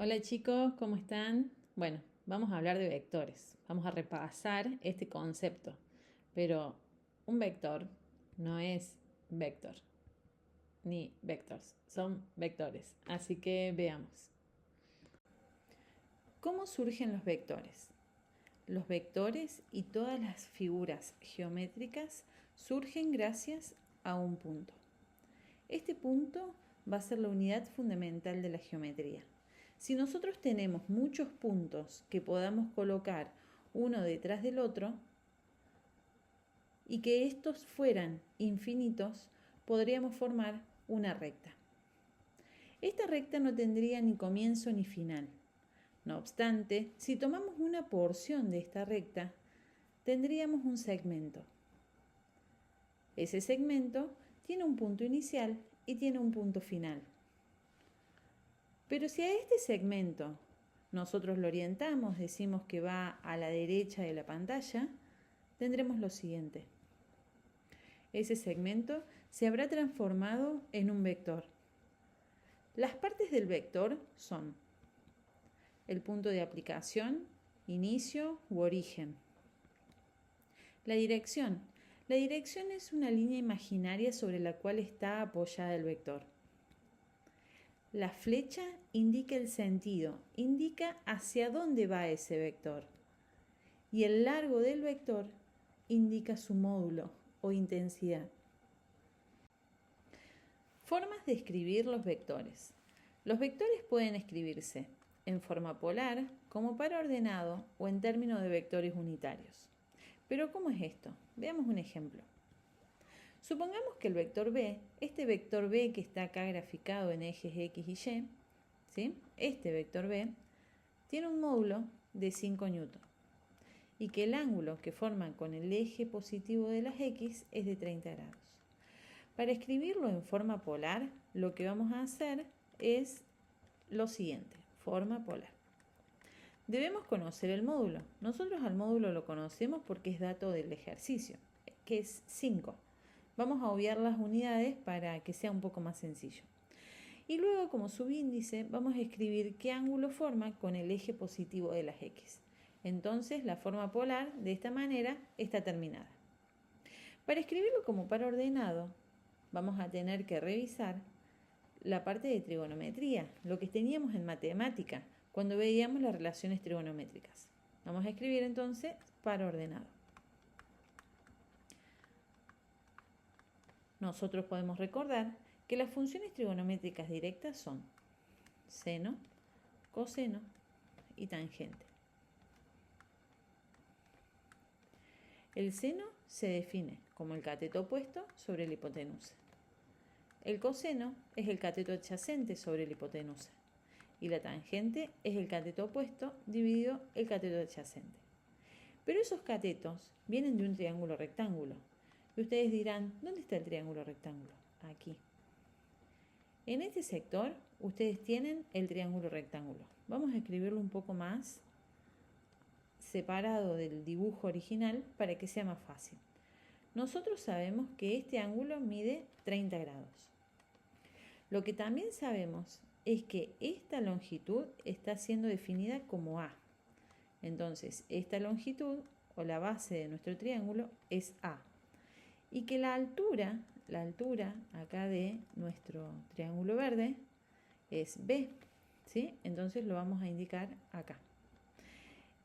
Hola chicos, ¿cómo están? Bueno, vamos a hablar de vectores. Vamos a repasar este concepto. Pero un vector no es vector, ni vectors, son vectores. Así que veamos. ¿Cómo surgen los vectores? Los vectores y todas las figuras geométricas surgen gracias a un punto. Este punto va a ser la unidad fundamental de la geometría. Si nosotros tenemos muchos puntos que podamos colocar uno detrás del otro y que estos fueran infinitos, podríamos formar una recta. Esta recta no tendría ni comienzo ni final. No obstante, si tomamos una porción de esta recta, tendríamos un segmento. Ese segmento tiene un punto inicial y tiene un punto final. Pero si a este segmento nosotros lo orientamos, decimos que va a la derecha de la pantalla, tendremos lo siguiente. Ese segmento se habrá transformado en un vector. Las partes del vector son el punto de aplicación, inicio u origen. La dirección. La dirección es una línea imaginaria sobre la cual está apoyada el vector. La flecha indica el sentido, indica hacia dónde va ese vector. Y el largo del vector indica su módulo o intensidad. Formas de escribir los vectores. Los vectores pueden escribirse en forma polar, como par ordenado o en términos de vectores unitarios. Pero ¿cómo es esto? Veamos un ejemplo. Supongamos que el vector B, este vector B que está acá graficado en ejes X y Y, ¿sí? Este vector B tiene un módulo de 5 newton y que el ángulo que forma con el eje positivo de las X es de 30 grados. Para escribirlo en forma polar, lo que vamos a hacer es lo siguiente, forma polar. Debemos conocer el módulo. Nosotros al módulo lo conocemos porque es dato del ejercicio, que es 5. Vamos a obviar las unidades para que sea un poco más sencillo. Y luego, como subíndice, vamos a escribir qué ángulo forma con el eje positivo de las X. Entonces, la forma polar, de esta manera, está terminada. Para escribirlo como par ordenado, vamos a tener que revisar la parte de trigonometría, lo que teníamos en matemática, cuando veíamos las relaciones trigonométricas. Vamos a escribir entonces par ordenado. Nosotros podemos recordar que las funciones trigonométricas directas son seno, coseno y tangente. El seno se define como el cateto opuesto sobre la hipotenusa. El coseno es el cateto adyacente sobre la hipotenusa. Y la tangente es el cateto opuesto dividido el cateto adyacente. Pero esos catetos vienen de un triángulo rectángulo. Y ustedes dirán, ¿dónde está el triángulo rectángulo? Aquí. En este sector, ustedes tienen el triángulo rectángulo. Vamos a escribirlo un poco más separado del dibujo original para que sea más fácil. Nosotros sabemos que este ángulo mide 30 grados. Lo que también sabemos es que esta longitud está siendo definida como A. Entonces, esta longitud o la base de nuestro triángulo es A. Y que la altura acá de nuestro triángulo verde es B, ¿sí? Entonces lo vamos a indicar acá.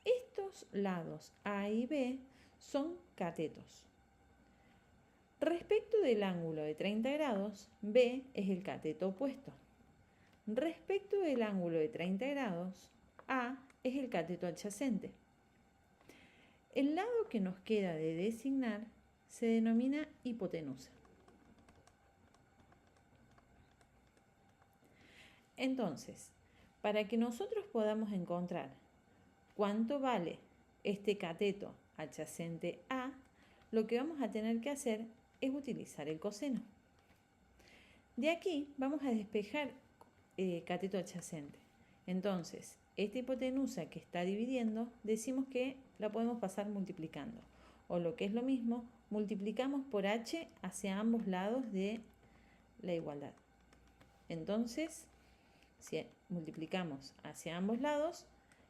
Estos lados A y B son catetos. Respecto del ángulo de 30 grados, B es el cateto opuesto. Respecto del ángulo de 30 grados, A es el cateto adyacente. El lado que nos queda de designar se denomina hipotenusa. Entonces, para que nosotros podamos encontrar cuánto vale este cateto adyacente A, lo que vamos a tener que hacer es utilizar el coseno. De aquí vamos a despejar cateto adyacente. Entonces, esta hipotenusa que está dividiendo, decimos que la podemos pasar multiplicando. O lo que es lo mismo, multiplicamos por h hacia ambos lados de la igualdad. Entonces, Si multiplicamos hacia ambos lados,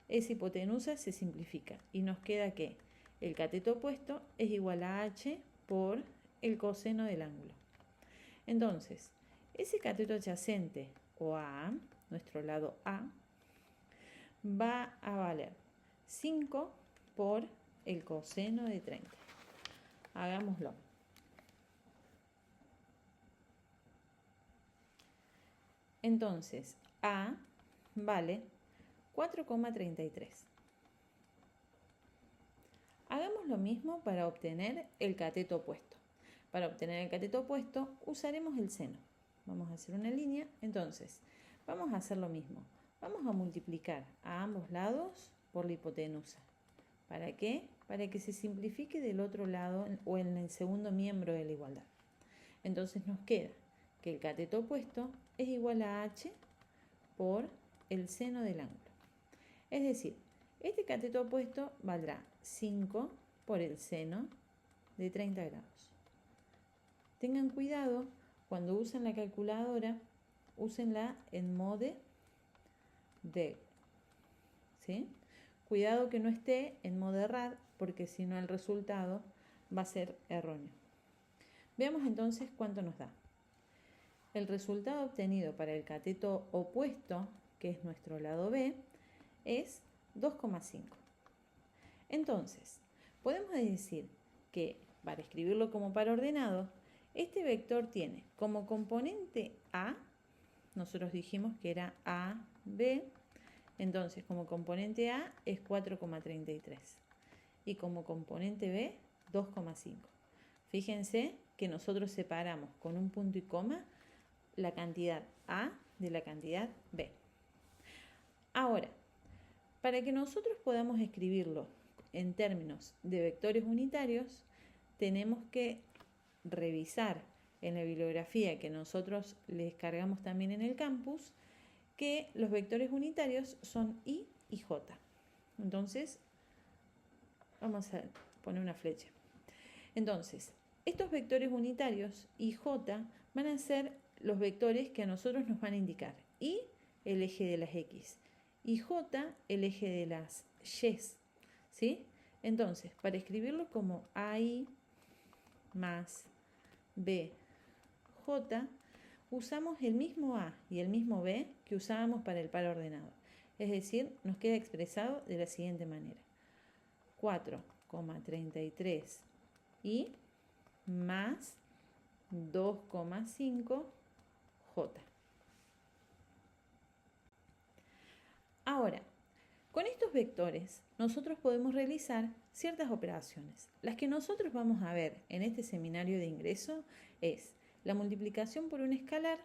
esa hipotenusa se simplifica y nos queda que el cateto opuesto es igual a h por el coseno del ángulo. Entonces, ese cateto adyacente o A, nuestro lado A, va a valer 5 por el coseno de 30. Hagámoslo. Entonces, A vale 4,33. Hagamos lo mismo para obtener el cateto opuesto. Para obtener el cateto opuesto usaremos el seno. Vamos a hacer una línea. Entonces, vamos a hacer lo mismo. Vamos a multiplicar a ambos lados por la hipotenusa. ¿Para qué? Para que se simplifique del otro lado o en el segundo miembro de la igualdad. Entonces nos queda que el cateto opuesto es igual a h por el seno del ángulo. Es decir, este cateto opuesto valdrá 5 por el seno de 30 grados. Tengan cuidado, cuando usen la calculadora, úsenla en mode de, ¿sí? Cuidado que no esté en modo rad, porque si no el resultado va a ser erróneo. Veamos entonces cuánto nos da. El resultado obtenido para el cateto opuesto, que es nuestro lado B, es 2,5. Entonces, podemos decir que, para escribirlo como par ordenado, este vector tiene como componente A, nosotros dijimos que era AB, entonces como componente A es 4,33 y como componente B 2,5. Fíjense que nosotros separamos con un punto y coma la cantidad A de la cantidad B. Ahora, para que nosotros podamos escribirlo en términos de vectores unitarios, tenemos que revisar en la bibliografía que nosotros les cargamos también en el campus, que los vectores unitarios son I y J. Entonces, vamos a poner una flecha. Entonces, estos vectores unitarios I y J van a ser los vectores que a nosotros nos van a indicar I, el eje de las X, y J, el eje de las Y, ¿sí? Entonces, para escribirlo como AI más BJ, usamos el mismo A y el mismo B que usábamos para el par ordenado. Es decir, nos queda expresado de la siguiente manera. 4,33 y más 2,5 J. Ahora, con estos vectores nosotros podemos realizar ciertas operaciones. Las que nosotros vamos a ver en este seminario de ingreso es la multiplicación por un escalar,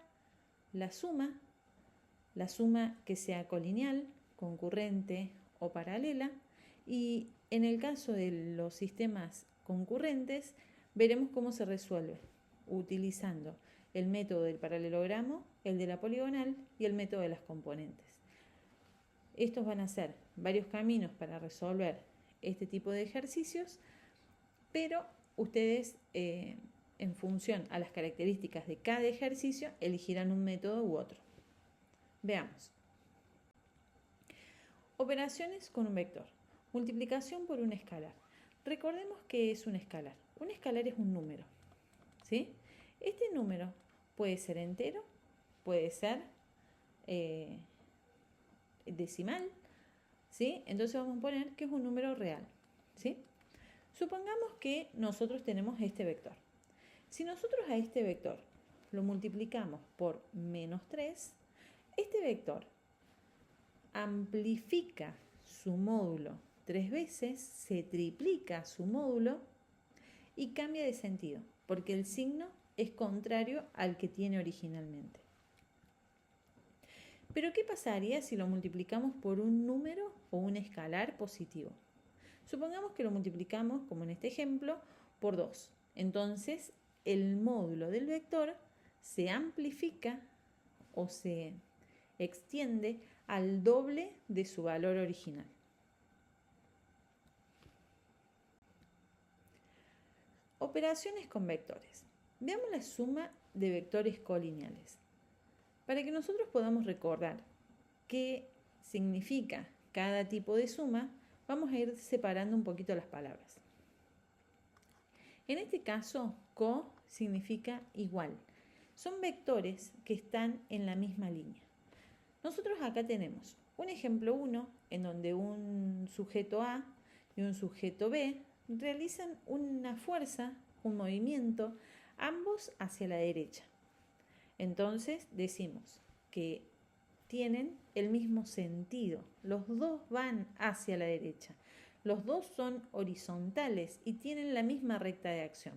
la suma que sea colineal, concurrente o paralela, y en el caso de los sistemas concurrentes veremos cómo se resuelve utilizando el método del paralelogramo, el de la poligonal y el método de las componentes. Estos van a ser varios caminos para resolver este tipo de ejercicios, pero ustedes en función a las características de cada ejercicio elegirán un método u otro. Veamos. Operaciones con un vector. Multiplicación por un escalar. Recordemos que es un escalar. Un escalar es un número, ¿sí? Este número puede ser entero, puede ser decimal, ¿sí? Entonces vamos a poner que es un número real, ¿sí? Supongamos que nosotros tenemos este vector. Si nosotros a este vector lo multiplicamos por menos 3, este vector amplifica su módulo 3 veces, se triplica su módulo y cambia de sentido, porque el signo es contrario al que tiene originalmente. Pero ¿qué pasaría si lo multiplicamos por un número o un escalar positivo? Supongamos que lo multiplicamos, como en este ejemplo, por 2. Entonces, el módulo del vector se amplifica o se extiende al doble de su valor original. Operaciones con vectores. Veamos la suma de vectores colineales. Para que nosotros podamos recordar qué significa cada tipo de suma, vamos a ir separando un poquito las palabras. En este caso, co significa igual. Son vectores que están en la misma línea. Nosotros acá tenemos un ejemplo 1 en donde un sujeto A y un sujeto B realizan una fuerza, un movimiento, ambos hacia la derecha. Entonces decimos que tienen el mismo sentido. Los dos van hacia la derecha. Los dos son horizontales y tienen la misma recta de acción.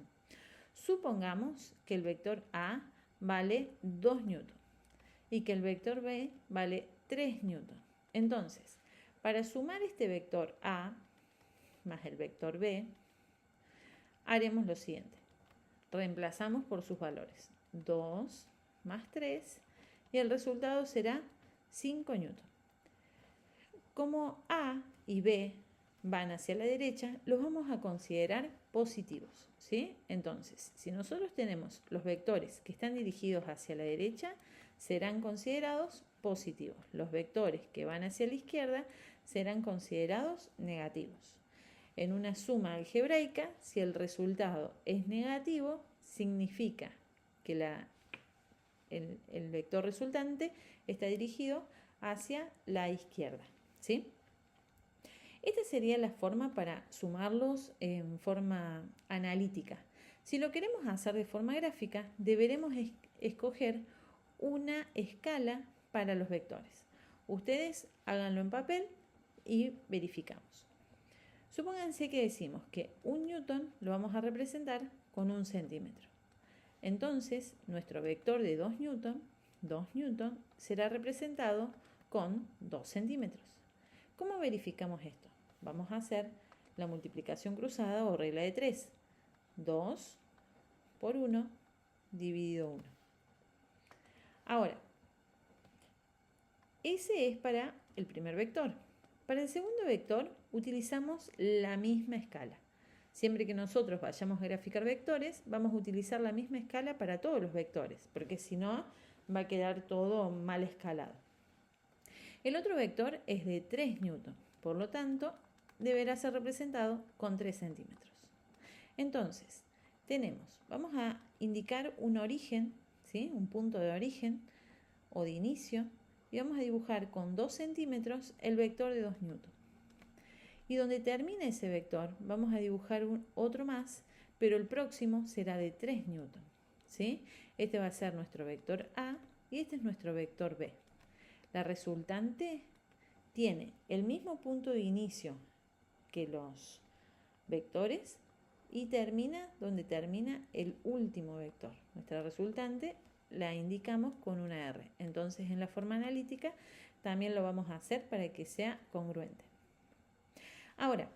Supongamos que el vector A vale 2 newton y que el vector B vale 3 newton. Entonces, para sumar este vector A más el vector B, haremos lo siguiente. Reemplazamos por sus valores. 2 más 3 y el resultado será 5 newton. Como A y B van hacia la derecha, los vamos a considerar positivos, ¿sí? Entonces, si nosotros tenemos los vectores que están dirigidos hacia la derecha, serán considerados positivos. Los vectores que van hacia la izquierda serán considerados negativos. En una suma algebraica, si el resultado es negativo, significa que el vector resultante está dirigido hacia la izquierda, ¿sí? Esta sería la forma para sumarlos en forma analítica. Si lo queremos hacer de forma gráfica, deberemos escoger una escala para los vectores. Ustedes háganlo en papel y verificamos. Supónganse que decimos que 1 newton lo vamos a representar con 1 centímetro. Entonces, nuestro vector de 2 newton, será representado con 2 centímetros. ¿Cómo verificamos esto? Vamos a hacer la multiplicación cruzada o regla de 3. 2 por 1 dividido 1. Ahora, ese es para el primer vector. Para el segundo vector utilizamos la misma escala. Siempre que nosotros vayamos a graficar vectores, vamos a utilizar la misma escala para todos los vectores, porque si no va a quedar todo mal escalado. El otro vector es de 3 newton, por lo tanto, deberá ser representado con 3 centímetros. Entonces, vamos a indicar un origen, ¿sí? Un punto de origen o de inicio, y vamos a dibujar con 2 centímetros el vector de 2 newton. Y donde termine ese vector, vamos a dibujar otro más, pero el próximo será de 3 newton, ¿sí? Este va a ser nuestro vector A y este es nuestro vector B. La resultante tiene el mismo punto de inicio que los vectores y termina donde termina el último vector. Nuestra resultante la indicamos con una R. Entonces, en la forma analítica también lo vamos a hacer para que sea congruente. Ahora,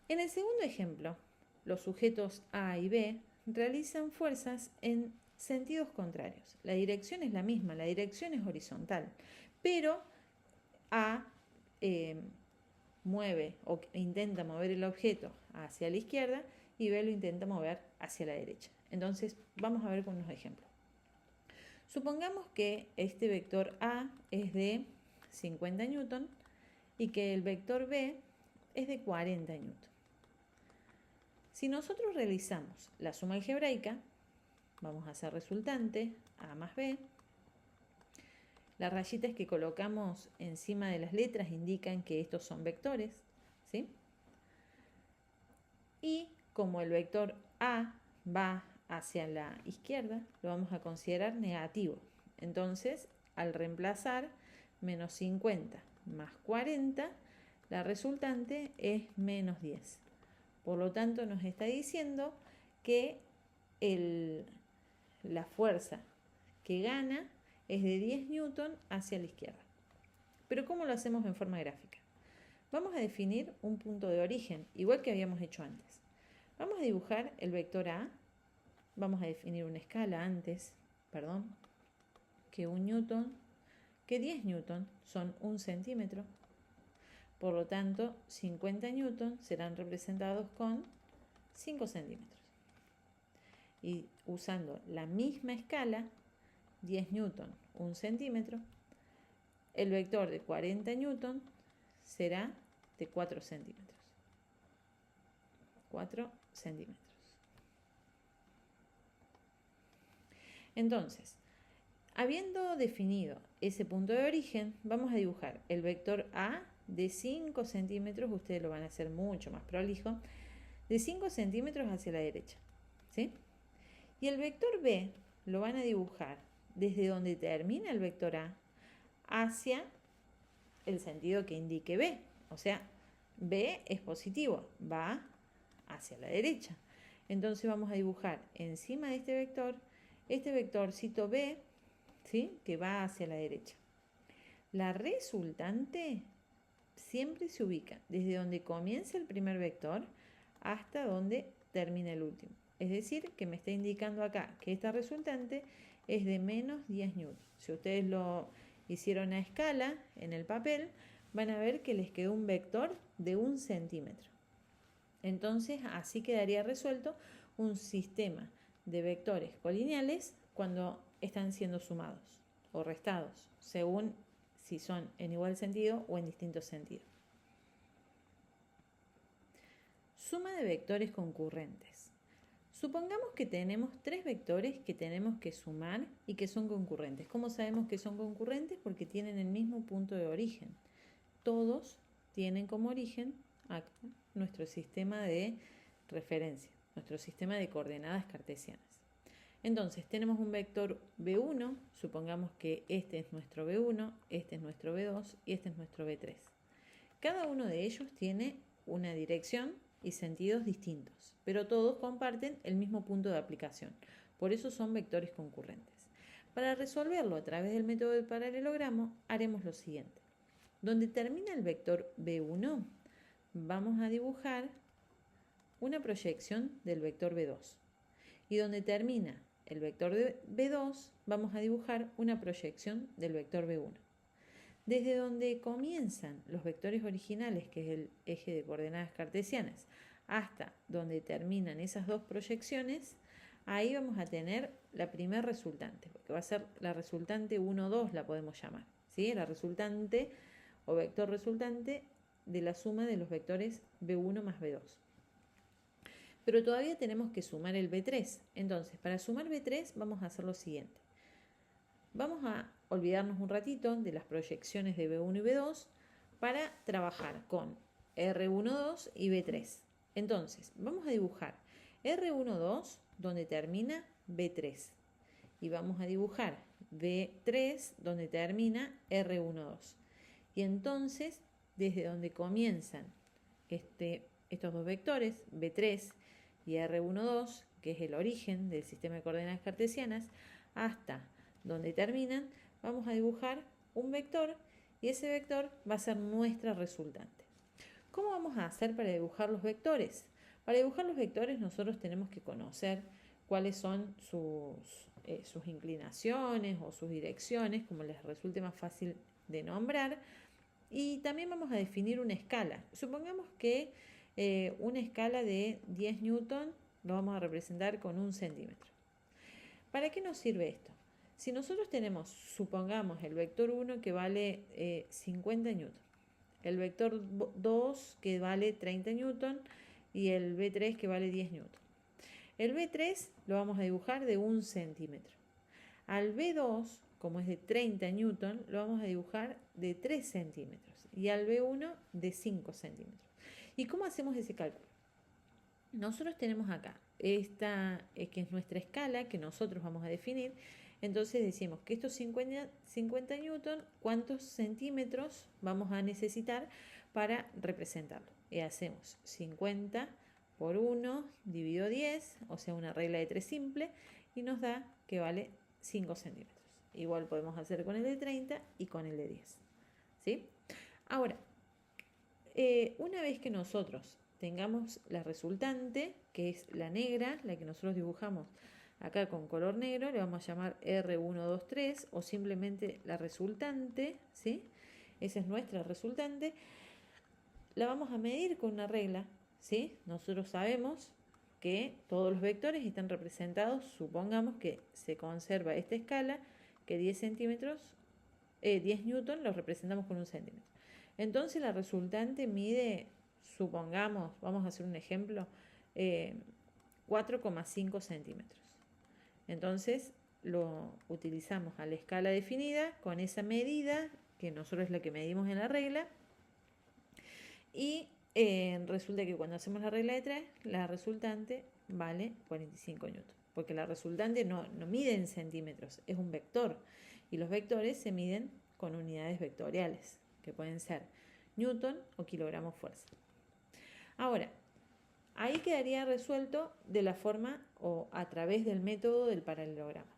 en el segundo ejemplo, los sujetos A y B realizan fuerzas en sentidos contrarios. La dirección es la misma, la dirección es horizontal, pero A mueve o intenta mover el objeto hacia la izquierda y B lo intenta mover hacia la derecha. Entonces, vamos a ver con unos ejemplos. Supongamos que este vector A es de 50 newton y que el vector B es de 40 newton. Si nosotros realizamos la suma algebraica, vamos a hacer resultante A más B. Las rayitas que colocamos encima de las letras indican que estos son vectores, ¿sí? Y como el vector A va hacia la izquierda, lo vamos a considerar negativo. Entonces, al reemplazar menos 50 más 40, la resultante es menos 10. Por lo tanto, nos está diciendo que la fuerza que gana es de 10 newton hacia la izquierda. Pero ¿cómo lo hacemos en forma gráfica? Vamos a definir un punto de origen, igual que habíamos hecho antes. Vamos a dibujar el vector A. Vamos a definir una escala antes, que 1 newton, que 10 newton son 1 centímetro. Por lo tanto, 50 newton serán representados con 5 centímetros. Y usando la misma escala, 10 newton, 1 centímetro, el vector de 40 newton será de 4 centímetros. 4 centímetros. Entonces, habiendo definido ese punto de origen, vamos a dibujar el vector A de 5 centímetros, ustedes lo van a hacer mucho más prolijo, de 5 centímetros hacia la derecha, ¿sí? Y el vector B lo van a dibujar desde donde termina el vector A hacia el sentido que indique B, o sea, B es positivo, va hacia la derecha. Entonces vamos a dibujar encima de este vectorcito B, ¿sí? Que va hacia la derecha. La resultante siempre se ubica desde donde comienza el primer vector hasta donde termina el último. Es decir, que me está indicando acá que esta resultante es de menos 10 newton. Si ustedes lo hicieron a escala en el papel, van a ver que les quedó un vector de 1 centímetro. Entonces, así quedaría resuelto un sistema de vectores colineales cuando están siendo sumados o restados, según si son en igual sentido o en distinto sentido. Suma de vectores concurrentes. Supongamos que tenemos 3 vectores que tenemos que sumar y que son concurrentes. ¿Cómo sabemos que son concurrentes? Porque tienen el mismo punto de origen. Todos tienen como origen acá nuestro sistema de referencia, nuestro sistema de coordenadas cartesianas. Entonces tenemos un vector B1, supongamos que este es nuestro B1, este es nuestro B2 y este es nuestro B3. Cada uno de ellos tiene una dirección y sentidos distintos, pero todos comparten el mismo punto de aplicación. Por eso son vectores concurrentes. Para resolverlo a través del método del paralelogramo, haremos lo siguiente. Donde termina el vector B1, vamos a dibujar una proyección del vector B2. Y donde termina el vector de B2, vamos a dibujar una proyección del vector B1. Desde donde comienzan los vectores originales, que es el eje de coordenadas cartesianas, hasta donde terminan esas dos proyecciones, ahí vamos a tener la primer resultante, porque va a ser la resultante 1, 2, la podemos llamar, ¿sí? La resultante o vector resultante de la suma de los vectores B1 más B2. Pero todavía tenemos que sumar el B3. Entonces, para sumar B3 vamos a hacer lo siguiente. Vamos a olvidarnos un ratito de las proyecciones de B1 y B2 para trabajar con R12 y B3. Entonces, vamos a dibujar R12 donde termina B3 y vamos a dibujar B3 donde termina R12. Y entonces, desde donde comienzan estos dos vectores, B3 y R12, que es el origen del sistema de coordenadas cartesianas, hasta donde terminan, vamos a dibujar un vector y ese vector va a ser nuestra resultante. ¿Cómo vamos a hacer para dibujar los vectores? Para dibujar los vectores nosotros tenemos que conocer cuáles son sus inclinaciones o sus direcciones, como les resulte más fácil de nombrar, y también vamos a definir una escala. Supongamos que una escala de 10 newton lo vamos a representar con 1 centímetro. ¿Para qué nos sirve esto? Si nosotros tenemos, supongamos, el vector 1 que vale 50 newton, el vector 2 que vale 30 newton y el B3 que vale 10 newton. El B3 lo vamos a dibujar de 1 centímetro. Al B2, como es de 30 newton, lo vamos a dibujar de 3 centímetros y al B1 de 5 centímetros. ¿Y cómo hacemos ese cálculo? Nosotros tenemos acá esta que es nuestra escala que nosotros vamos a definir. Entonces decimos que estos 50 newton, ¿cuántos centímetros vamos a necesitar para representarlo? Y hacemos 50 por 1 dividido 10, o sea, una regla de 3 simple, y nos da que vale 5 centímetros. Igual podemos hacer con el de 30 y con el de 10. ¿Sí? Ahora, una vez que nosotros tengamos la resultante, que es la negra, la que nosotros dibujamos acá con color negro, le vamos a llamar R123 o simplemente la resultante, ¿sí? Esa es nuestra resultante. La vamos a medir con una regla, ¿sí? Nosotros sabemos que todos los vectores están representados, supongamos que se conserva esta escala, que 10 centímetros 10 newton lo representamos con 1 centímetro. Entonces la resultante mide, supongamos, vamos a hacer un ejemplo, 4,5 centímetros. Entonces lo utilizamos a la escala definida con esa medida, que nosotros es la que medimos en la regla, y resulta que cuando hacemos la regla de 3, la resultante vale 45 newton, porque la resultante no mide en centímetros, es un vector, y los vectores se miden con unidades vectoriales, que pueden ser newton o kilogramos fuerza. Ahora, ahí quedaría resuelto de la forma o a través del método del paralelogramo.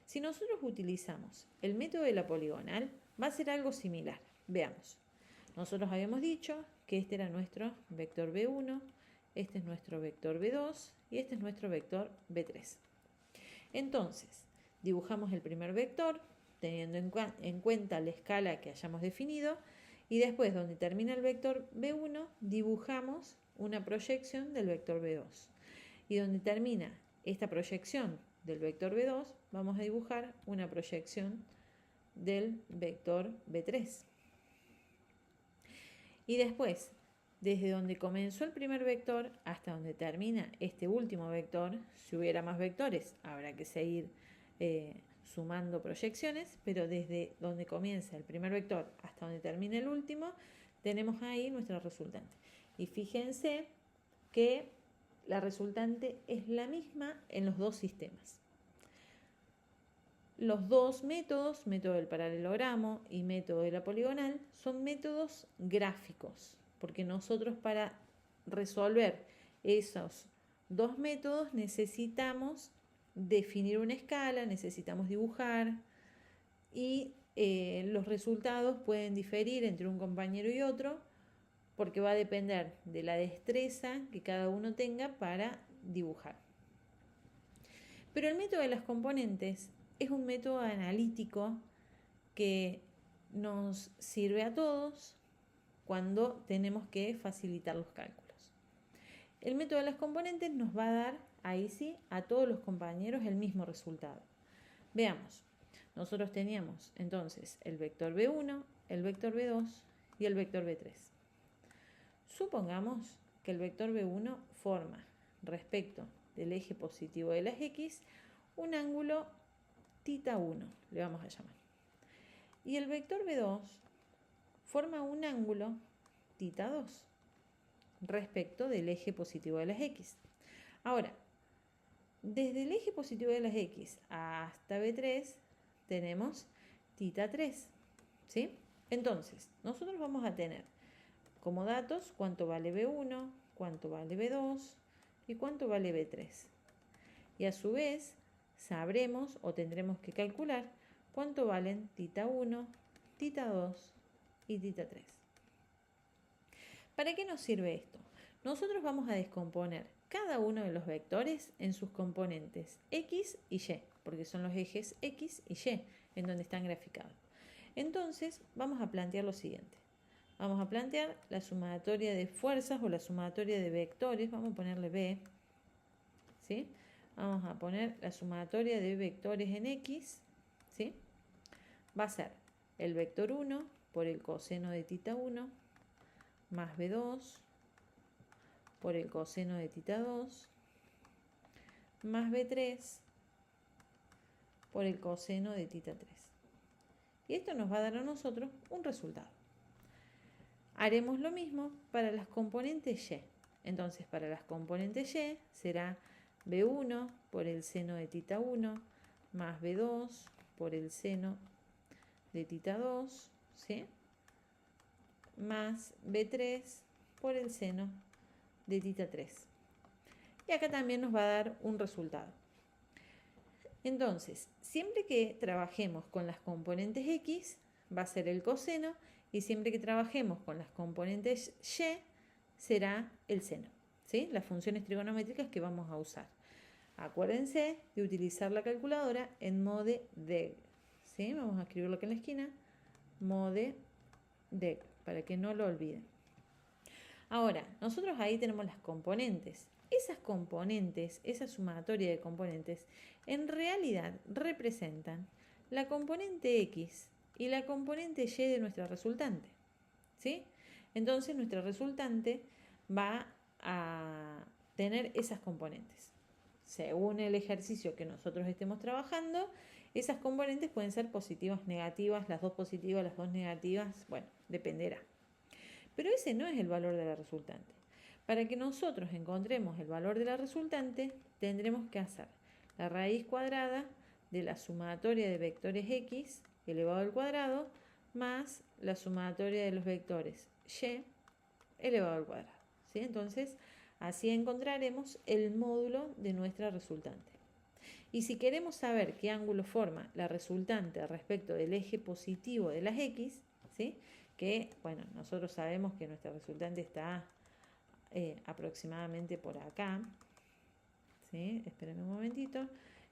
Si nosotros utilizamos el método de la poligonal, va a ser algo similar. Veamos. Nosotros habíamos dicho que este era nuestro vector B1, este es nuestro vector B2 y este es nuestro vector B3. Entonces, dibujamos el primer vector, teniendo en cuenta la escala que hayamos definido, y después, donde termina el vector B1, dibujamos una proyección del vector B2. Y donde termina esta proyección del vector B2, vamos a dibujar una proyección del vector B3. Y después, desde donde comenzó el primer vector hasta donde termina este último vector, si hubiera más vectores, habrá que seguir sumando proyecciones, pero desde donde comienza el primer vector hasta donde termina el último, tenemos ahí nuestra resultante. Y fíjense que la resultante es la misma en los dos sistemas. Los dos métodos, método del paralelogramo y método de la poligonal, son métodos gráficos, porque nosotros para resolver esos dos métodos necesitamos definir una escala, necesitamos dibujar, y los resultados pueden diferir entre un compañero y otro, porque va a depender de la destreza que cada uno tenga para dibujar. Pero el método de las componentes es un método analítico que nos sirve a todos cuando tenemos que facilitar los cálculos. El método de las componentes nos va a dar, ahí sí, a todos los compañeros el mismo resultado. Veamos, nosotros teníamos entonces el vector B1, el vector B2 y el vector B3. Supongamos que el vector B1 forma, respecto del eje positivo de las X, un ángulo θ1, le vamos a llamar. Y el vector B2 forma un ángulo θ2 respecto del eje positivo de las X. Ahora, desde el eje positivo de las X hasta B3 tenemos θ3, ¿sí? Entonces, nosotros vamos a tener como datos cuánto vale B1, cuánto vale B2 y cuánto vale B3. Y a su vez sabremos o tendremos que calcular cuánto valen θ1, θ2 y θ3. ¿Para qué nos sirve esto? Nosotros vamos a descomponer cada uno de los vectores en sus componentes X y Y, porque son los ejes X y Y en donde están graficados. Entonces vamos a plantear lo siguiente. Vamos a plantear la sumatoria de fuerzas o la sumatoria de vectores, vamos a ponerle B, ¿sí? Vamos a poner la sumatoria de vectores en X, ¿sí? Va a ser el vector 1 por el coseno de θ1 más B2 por el coseno de θ2 más B3 por el coseno de θ3. Y esto nos va a dar a nosotros un resultado. Haremos lo mismo para las componentes Y. Entonces, para las componentes Y será B1 por el seno de θ1 más B2 por el seno de θ2, ¿sí? Más B3 por el seno de θ3. Y acá también nos va a dar un resultado. Entonces, siempre que trabajemos con las componentes X, va a ser el coseno, y siempre que trabajemos con las componentes Y, será el seno, ¿sí? Las funciones trigonométricas que vamos a usar. Acuérdense de utilizar la calculadora en mode-deg, ¿sí? Vamos a escribirlo aquí en la esquina, mode-deg, para que no lo olviden. Ahora, nosotros ahí tenemos las componentes. Esas componentes, esa sumatoria de componentes, en realidad representan la componente X y la componente y de nuestra resultante, ¿sí? Entonces nuestra resultante va a tener esas componentes. Según el ejercicio que nosotros estemos trabajando, esas componentes pueden ser positivas, negativas, las dos positivas, las dos negativas, bueno, dependerá. Pero ese no es el valor de la resultante. Para que nosotros encontremos el valor de la resultante, tendremos que hacer la raíz cuadrada de la sumatoria de vectores x elevado al cuadrado más la sumatoria de los vectores y elevado al cuadrado, ¿sí? Entonces, así encontraremos el módulo de nuestra resultante. Y si queremos saber qué ángulo forma la resultante respecto del eje positivo de las x, ¿sí? Que, bueno, nosotros sabemos que nuestra resultante está aproximadamente por acá, ¿sí? Espérenme un momentito,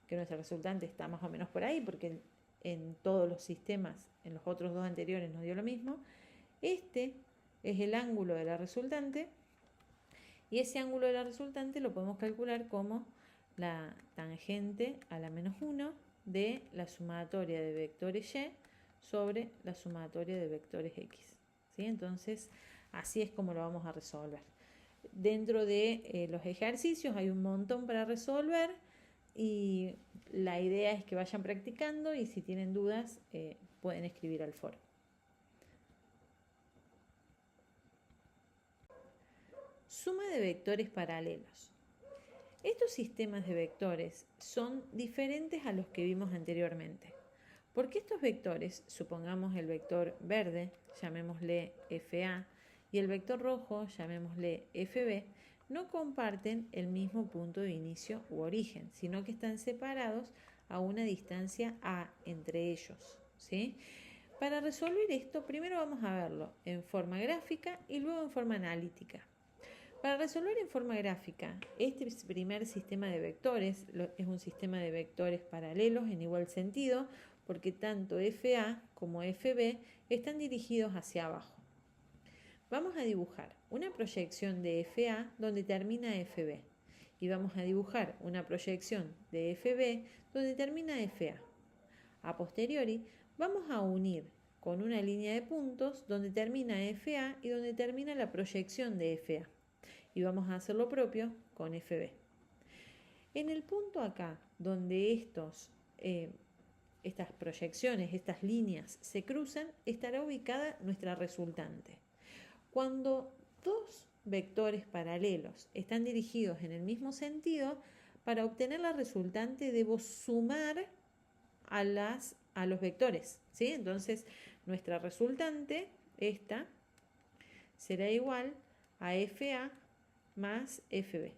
que nuestra resultante está más o menos por ahí, porque en todos los sistemas, en los otros dos anteriores nos dio lo mismo. Este es el ángulo de la resultante, y ese ángulo de la resultante lo podemos calcular como la tangente a la menos 1 de la sumatoria de vectores y sobre la sumatoria de vectores x, ¿sí? Entonces, así es como lo vamos a resolver. Dentro de los ejercicios hay un montón para resolver y la idea es que vayan practicando, y si tienen dudas pueden escribir al foro. Suma de vectores paralelos. Estos sistemas de vectores son diferentes a los que vimos anteriormente, porque estos vectores, supongamos el vector verde, llamémosle FA, y el vector rojo, llamémosle FB, no comparten el mismo punto de inicio u origen, sino que están separados a una distancia A entre ellos, ¿sí? Para resolver esto, primero vamos a verlo en forma gráfica y luego en forma analítica. Para resolver en forma gráfica, este primer sistema de vectores es un sistema de vectores paralelos en igual sentido, porque tanto FA como FB están dirigidos hacia abajo. Vamos a dibujar una proyección de FA donde termina FB, y vamos a dibujar una proyección de FB donde termina FA. A posteriori, vamos a unir con una línea de puntos donde termina FA y donde termina la proyección de FA. Y vamos a hacer lo propio con FB. En el punto acá, donde estas proyecciones, estas líneas se cruzan, estará ubicada nuestra resultante. Cuando dos vectores paralelos están dirigidos en el mismo sentido, para obtener la resultante debo sumar a los vectores, ¿sí? Entonces, nuestra resultante, esta, será igual a FA más FB.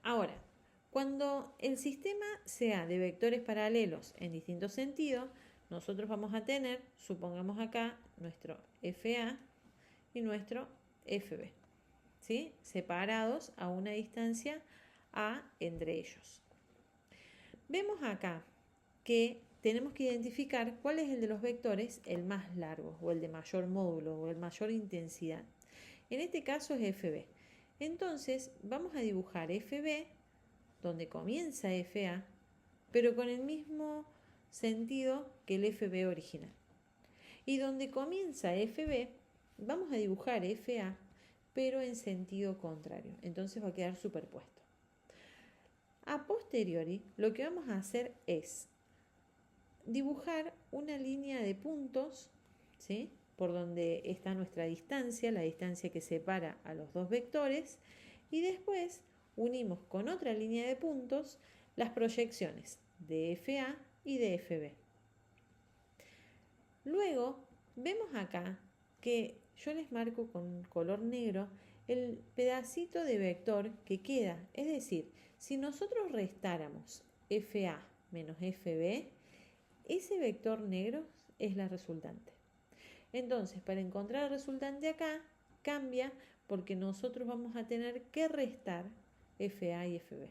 Ahora, cuando el sistema sea de vectores paralelos en distintos sentidos, nosotros vamos a tener, supongamos acá, nuestro FA y nuestro FB, ¿sí? Separados a una distancia A entre ellos. Vemos acá que tenemos que identificar cuál es el de los vectores el más largo, o el de mayor módulo, o el mayor intensidad. En este caso es FB. Entonces vamos a dibujar FB donde comienza FA, pero con el mismo sentido que el FB original. Y donde comienza FB, vamos a dibujar FA, pero en sentido contrario. Entonces va a quedar superpuesto. A posteriori, lo que vamos a hacer es dibujar una línea de puntos, ¿sí? Por donde está nuestra distancia, la distancia que separa a los dos vectores, y después unimos con otra línea de puntos las proyecciones de FA y de FB. Luego vemos acá que yo les marco con color negro el pedacito de vector que queda, es decir, si nosotros restáramos FA menos FB, ese vector negro es la resultante. Entonces, para encontrar el resultante acá, cambia porque nosotros vamos a tener que restar FA y FB.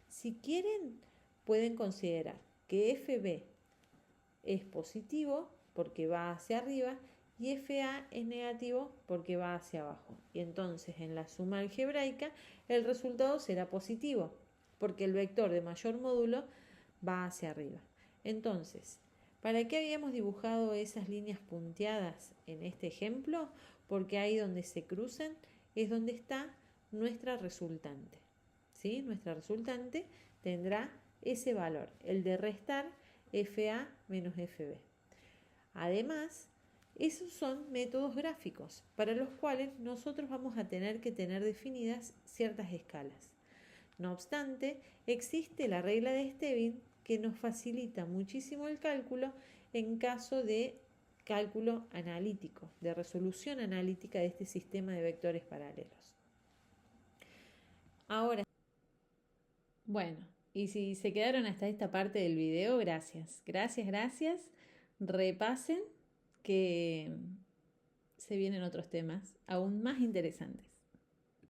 Si quieren, pueden considerar que FB es positivo porque va hacia arriba y FA es negativo porque va hacia abajo. Y entonces, en la suma algebraica, el resultado será positivo porque el vector de mayor módulo va hacia arriba. Entonces, ¿para qué habíamos dibujado esas líneas punteadas en este ejemplo? Porque ahí donde se cruzan es donde está nuestra resultante. ¿Sí? Nuestra resultante tendrá ese valor, el de restar FA menos FB. Además, esos son métodos gráficos para los cuales nosotros vamos a tener que tener definidas ciertas escalas. No obstante, existe la regla de Stevin que nos facilita muchísimo el cálculo en caso de cálculo analítico, de resolución analítica de este sistema de vectores paralelos. Ahora, bueno, y si se quedaron hasta esta parte del video, gracias. Gracias. Repasen que se vienen otros temas aún más interesantes.